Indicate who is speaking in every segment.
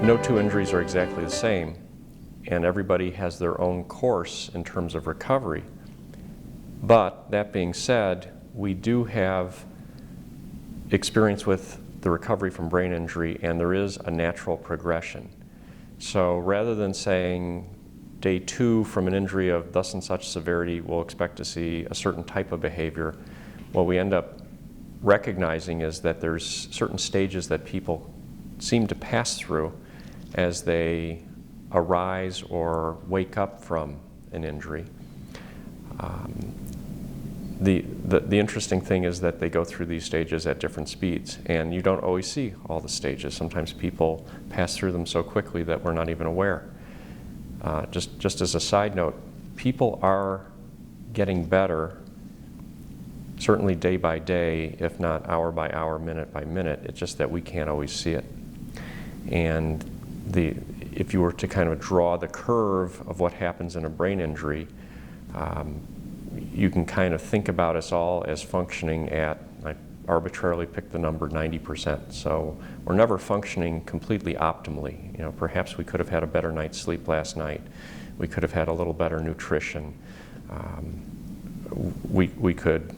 Speaker 1: No two injuries are exactly the same, and everybody has their own course in terms of recovery. But that being said, we do have experience with the recovery from brain injury, and there is a natural progression. So rather than saying day 2 from an injury of thus and such severity, we'll expect to see a certain type of behavior, what we end up recognizing is that there's certain stages that people seem to pass through as they arise or wake up from an injury. The interesting thing is that they go through these stages at different speeds, and you don't always see all the stages. Sometimes people pass through them so quickly that we're not even aware. Just as a side note, people are getting better, certainly day by day, if not hour by hour, minute by minute. It's just that we can't always see it. And if you were to kind of draw the curve of what happens in a brain injury, you can kind of think about us all as functioning at, I arbitrarily picked the number, 90%. So we're never functioning completely optimally. You know, perhaps we could have had a better night's sleep last night. We could have had a little better nutrition. We could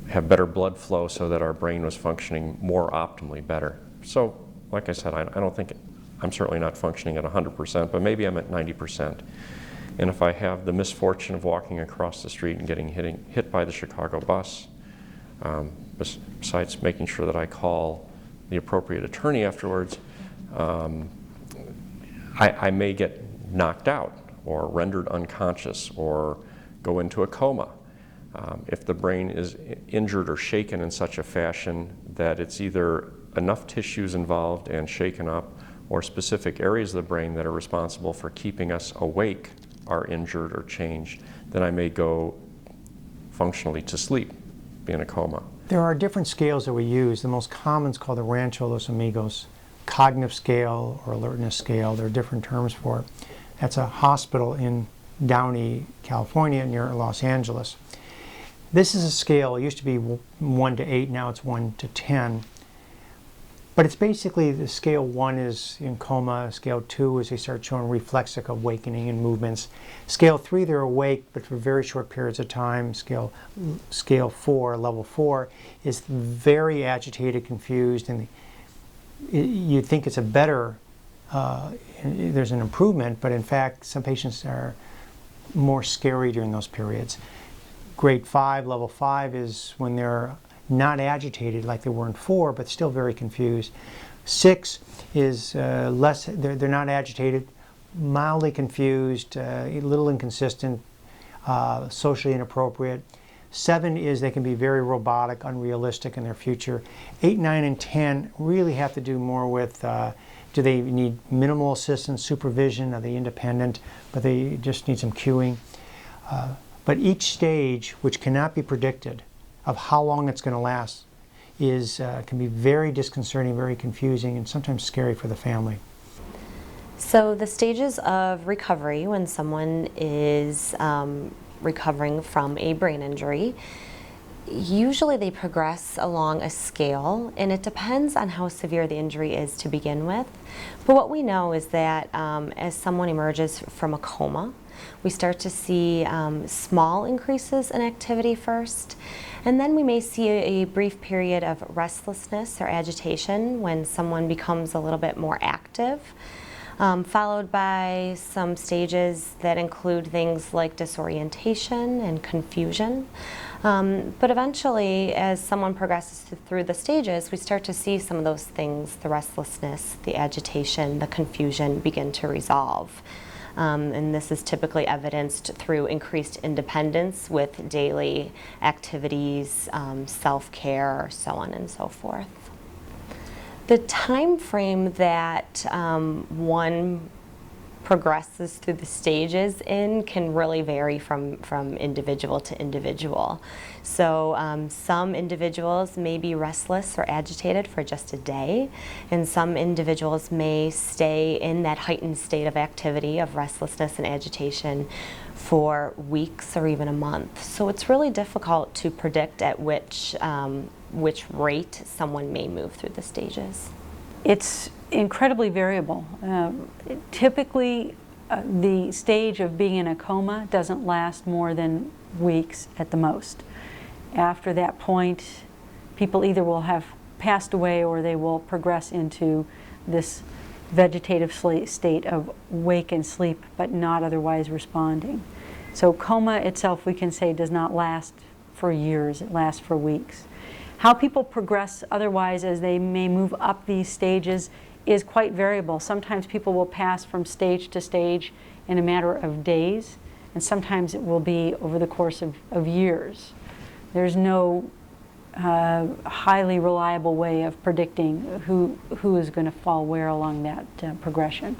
Speaker 1: have better blood flow so that our brain was functioning more optimally better. So, like I said, I don't think I'm certainly not functioning at 100%, but maybe I'm at 90%. And if I have the misfortune of walking across the street and getting hit by the Chicago bus, besides making sure that I call the appropriate attorney afterwards, I may get knocked out or rendered unconscious or go into a coma. If the brain is injured or shaken in such a fashion that it's either enough tissues involved and shaken up, or specific areas of the brain that are responsible for keeping us awake are injured or changed, then I may go functionally to sleep, be in a coma.
Speaker 2: There are different scales that we use. The most common is called the Rancho Los Amigos cognitive scale or alertness scale. There are different terms for it. That's a hospital in Downey, California, near Los Angeles. This is a scale, it used to be 1 to 8, now it's 1 to 10. But it's basically, the scale 1 is in coma, scale 2 is they start showing reflexic awakening and movements. Scale 3, they're awake, but for very short periods of time. Scale 4, level 4, is very agitated, confused, and you'd think it's a better, there's an improvement, but in fact, some patients are more scary during those periods. Grade 5, level 5 is when they're not agitated like they were in 4, but still very confused. 6 is less, they're not agitated, mildly confused, a little inconsistent, socially inappropriate. 7 is they can be very robotic, unrealistic in their future. 8, 9, and 10 really have to do more with do they need minimal assistance, supervision, are they independent, but they just need some cueing. But each stage, which cannot be predicted, of how long it's going to last, can be very disconcerting, very confusing, and sometimes scary for the family.
Speaker 3: So the stages of recovery when someone is recovering from a brain injury, usually they progress along a scale, and it depends on how severe the injury is to begin with. But what we know is that as someone emerges from a coma, we start to see small increases in activity first, and then we may see a brief period of restlessness or agitation when someone becomes a little bit more active, followed by some stages that include things like disorientation and confusion. But eventually, as someone progresses through the stages, we start to see some of those things, the restlessness, the agitation, the confusion, begin to resolve. And this is typically evidenced through increased independence with daily activities, self-care, so on and so forth. The time frame that one progresses through the stages in can really vary from individual to individual. So some individuals may be restless or agitated for just a day, and some individuals may stay in that heightened state of activity of restlessness and agitation for weeks or even a month. So it's really difficult to predict at which rate someone may move through the stages.
Speaker 4: It's incredibly variable. Typically, the stage of being in a coma doesn't last more than weeks at the most. After that point, people either will have passed away or they will progress into this vegetative state of wake and sleep, but not otherwise responding. So coma itself, we can say, does not last for years, it lasts for weeks. How people progress otherwise as they may move up these stages is quite variable. Sometimes people will pass from stage to stage in a matter of days, and sometimes it will be over the course of years. There's no highly reliable way of predicting who is going to fall where along that progression.